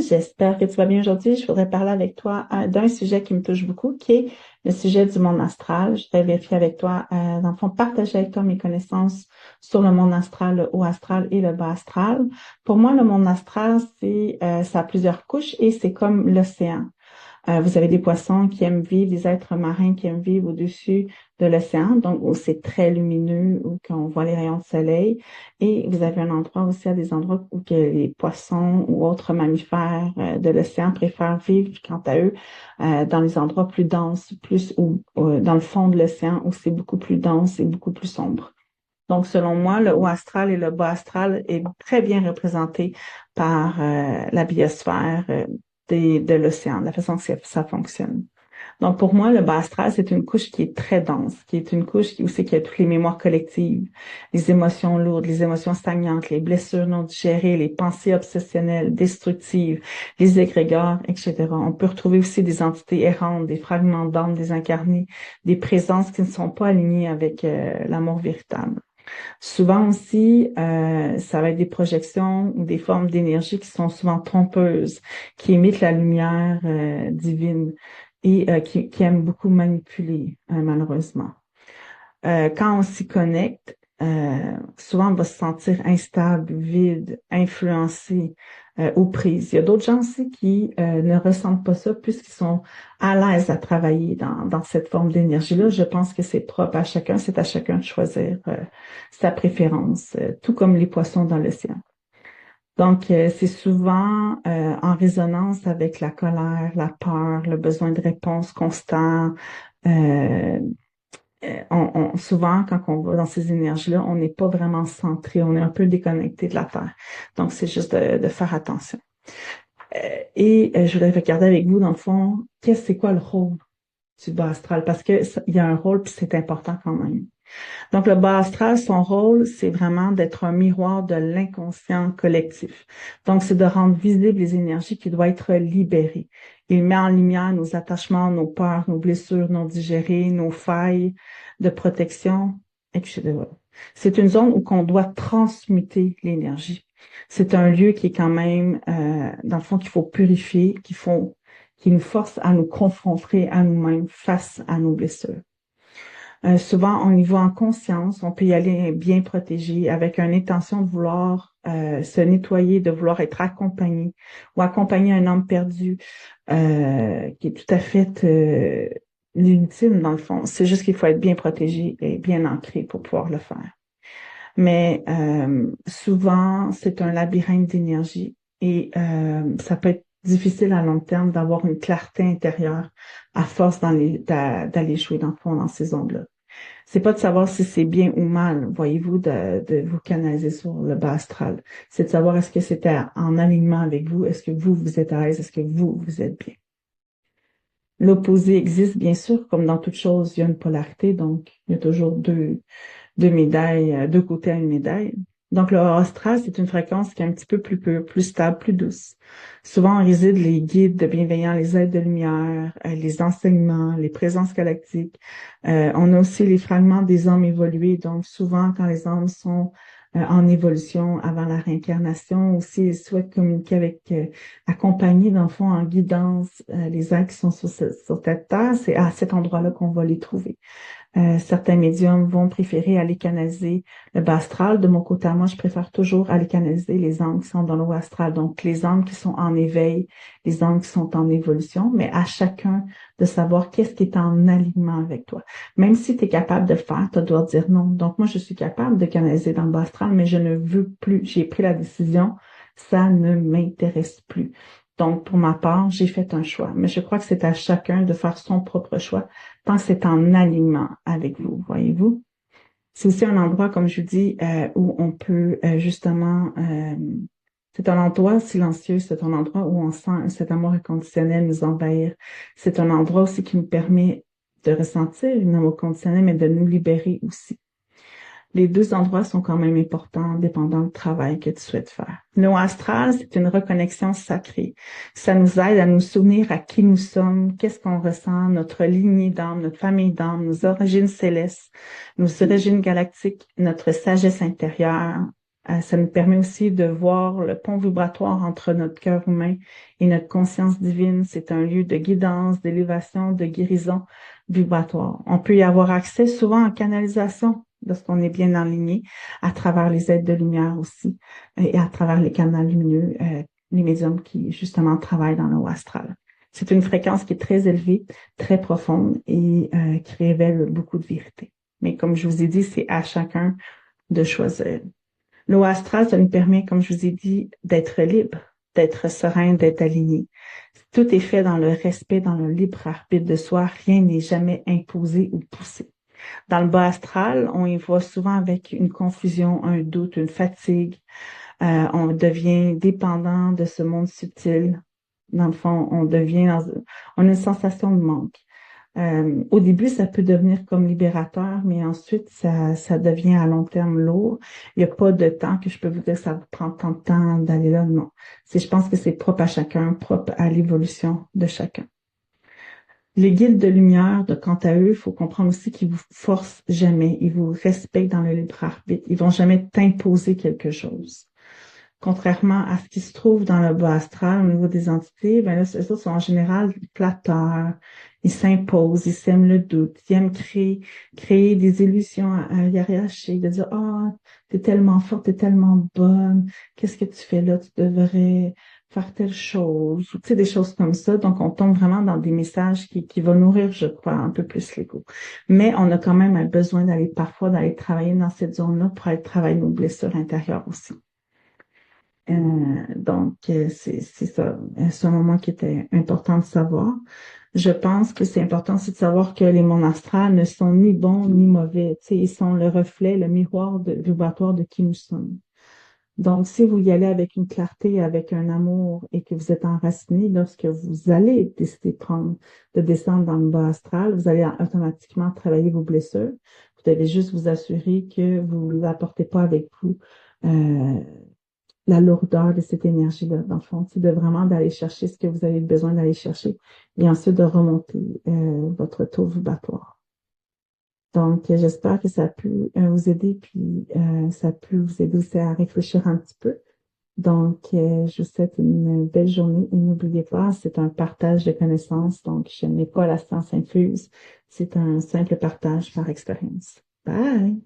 j'espère que tu vas bien aujourd'hui. Je voudrais parler avec toi d'un sujet qui me touche beaucoup, qui est le sujet du monde astral. Je voudrais vérifier avec toi, dans le fond, partager avec toi mes connaissances sur le monde astral, le haut astral et le bas astral. Pour moi, le monde astral, ça a plusieurs couches et c'est comme l'océan. Vous avez des poissons qui aiment vivre, des êtres marins qui aiment vivre au-dessus de l'océan, donc où c'est très lumineux, où qu'on voit les rayons de soleil. Et vous avez un endroit aussi, à des endroits où que les poissons ou autres mammifères de l'océan préfèrent vivre, quant à eux, dans les endroits plus denses, plus ou dans le fond de l'océan, où c'est beaucoup plus dense et beaucoup plus sombre. Donc, selon moi, le haut astral et le bas astral est très bien représenté par la biosphère de l'océan, la façon que ça fonctionne. Donc, pour moi, le bas astral, c'est une couche qui est très dense, qui est une couche où c'est qu'il y a toutes les mémoires collectives, les émotions lourdes, les émotions stagnantes, les blessures non digérées, les pensées obsessionnelles, destructives, les égrégores, etc. On peut retrouver aussi des entités errantes, des fragments d'âme désincarnés, des présences qui ne sont pas alignées avec l'amour véritable. Souvent aussi, ça va être des projections ou des formes d'énergie qui sont souvent trompeuses, qui émettent la lumière divine et qui aiment beaucoup manipuler, malheureusement. Quand on s'y connecte, souvent on va se sentir instable, vide, influencé ou prise. Il y a d'autres gens aussi qui ne ressentent pas ça puisqu'ils sont à l'aise à travailler dans cette forme d'énergie-là. Je pense que c'est propre à chacun, c'est à chacun de choisir sa préférence, tout comme les poissons dans l'océan. Donc, c'est souvent en résonance avec la colère, la peur, le besoin de réponse constant, souvent, quand on va dans ces énergies-là, on n'est pas vraiment centré, on est un peu déconnecté de la Terre. Donc, c'est juste de faire attention. Je voudrais regarder avec vous, dans le fond, c'est quoi le rôle du bas astral? Parce que il y a un rôle, puis c'est important quand même. Donc, le bas astral, son rôle, c'est vraiment d'être un miroir de l'inconscient collectif. Donc, c'est de rendre visibles les énergies qui doivent être libérées. Il met en lumière nos attachements, nos peurs, nos blessures non digérées, nos failles de protection, etc. C'est une zone où qu'on doit transmuter l'énergie. C'est un lieu qui est quand même, dans le fond, qu'il faut purifier, qui nous force à nous confronter à nous-mêmes face à nos blessures. Souvent, on y va en conscience, on peut y aller bien protégé, avec une intention de vouloir se nettoyer, de vouloir être accompagné ou accompagner un homme perdu qui est tout à fait légitime dans le fond. C'est juste qu'il faut être bien protégé et bien ancré pour pouvoir le faire. Mais souvent, c'est un labyrinthe d'énergie et ça peut être difficile à long terme d'avoir une clarté intérieure à force d'aller jouer dans le fond dans ces ondes-là. C'est pas de savoir si c'est bien ou mal, voyez-vous, de vous canaliser sur le bas astral. C'est de savoir est-ce que c'était en alignement avec vous, est-ce que vous êtes à l'aise, est-ce que vous êtes bien. L'opposé existe, bien sûr, comme dans toute chose, il y a une polarité, donc il y a toujours deux médailles, deux côtés à une médaille. Donc, le haut astral, c'est une fréquence qui est un petit peu plus pure, plus stable, plus douce. Souvent, on réside les guides de bienveillants, les êtres de lumière, les enseignements, les présences galactiques. On a aussi les fragments des âmes évoluées. Donc, souvent, quand les âmes sont en évolution avant la réincarnation, aussi, ils souhaitent communiquer avec, accompagner, dans le fond, en guidance, les êtres qui sont sur cette terre. C'est à cet endroit-là qu'on va les trouver. Certains médiums vont préférer aller canaliser le bas astral. De mon côté à moi, je préfère toujours aller canaliser les âmes qui sont dans le haut astral. Donc, les âmes qui sont en éveil, les âmes qui sont en évolution, mais à chacun de savoir qu'est-ce qui est en alignement avec toi. Même si tu es capable de le faire, tu dois dire non. Donc, moi, je suis capable de canaliser dans le bas astral, mais je ne veux plus. J'ai pris la décision. Ça ne m'intéresse plus. Donc, pour ma part, j'ai fait un choix. Mais je crois que c'est à chacun de faire son propre choix tant que c'est en alignement avec vous, voyez-vous. C'est aussi un endroit, comme je vous dis, où on peut justement... c'est un endroit silencieux, c'est un endroit où on sent cet amour inconditionnel nous envahir. C'est un endroit aussi qui nous permet de ressentir une amour conditionnel, mais de nous libérer aussi. Les deux endroits sont quand même importants, dépendant du travail que tu souhaites faire. Le haut astral, c'est une reconnexion sacrée. Ça nous aide à nous souvenir à qui nous sommes, qu'est-ce qu'on ressent, notre lignée d'âme, notre famille d'âme, nos origines célestes, nos origines galactiques, notre sagesse intérieure, Ça nous permet aussi de voir le pont vibratoire entre notre cœur humain et notre conscience divine. C'est un lieu de guidance, d'élévation, de guérison vibratoire. On peut y avoir accès souvent en canalisation lorsqu'on est bien aligné, à travers les aides de lumière aussi, et à travers les canaux lumineux, les médiums qui justement travaillent dans le haut astral. C'est une fréquence qui est très élevée, très profonde et qui révèle beaucoup de vérité. Mais comme je vous ai dit, c'est à chacun de choisir. L'eau astral, ça nous permet, comme je vous ai dit, d'être libre, d'être serein, d'être aligné. Tout est fait dans le respect, dans le libre arbitre de soi. Rien n'est jamais imposé ou poussé. Dans le bas astral, on y voit souvent avec une confusion, un doute, une fatigue. On devient dépendant de ce monde subtil. Dans le fond, on a une sensation de manque. Au début, ça peut devenir comme libérateur, mais ensuite, ça devient à long terme lourd. Il n'y a pas de temps que je peux vous dire que ça vous prend tant de temps d'aller là, non. Je pense que c'est propre à chacun, propre à l'évolution de chacun. Les guides de lumière, quant à eux, il faut comprendre aussi qu'ils vous forcent jamais. Ils vous respectent dans le libre arbitre. Ils vont jamais t'imposer quelque chose. Contrairement à ce qui se trouve dans le bas astral au niveau des entités, ben là, eux autres sont en général flatteurs. Ils s'imposent, ils sèment le doute, ils aiment créer des illusions hiérarchiques, de dire, ah, t'es tellement forte, t'es tellement bonne, qu'est-ce que tu fais là? Tu devrais faire telle chose, ou tu sais, des choses comme ça. Donc, on tombe vraiment dans des messages qui vont nourrir, je crois, un peu plus l'ego. Mais on a quand même besoin d'aller travailler dans cette zone-là pour aller travailler nos blessures intérieures aussi. C'est ça. C'est un moment qui était important de savoir. Je pense que c'est important aussi de savoir que les mondes astrales ne sont ni bons ni mauvais. Tu sais, ils sont le reflet, le miroir vibratoire de qui nous sommes. Donc, si vous y allez avec une clarté, avec un amour et que vous êtes enraciné, lorsque vous allez décider de descendre dans le bas astral, vous allez automatiquement travailler vos blessures. Vous devez juste vous assurer que vous ne l'apportez pas avec vous. La lourdeur de cette énergie-là, dans le fond, c'est de vraiment d'aller chercher ce que vous avez besoin d'aller chercher et ensuite de remonter votre taux vibratoire. Donc, j'espère que ça a pu vous aider, puis ça a pu vous aider aussi à réfléchir un petit peu. Donc, je vous souhaite une belle journée et n'oubliez pas, c'est un partage de connaissances, donc je n'ai pas la science infuse, c'est un simple partage par expérience. Bye!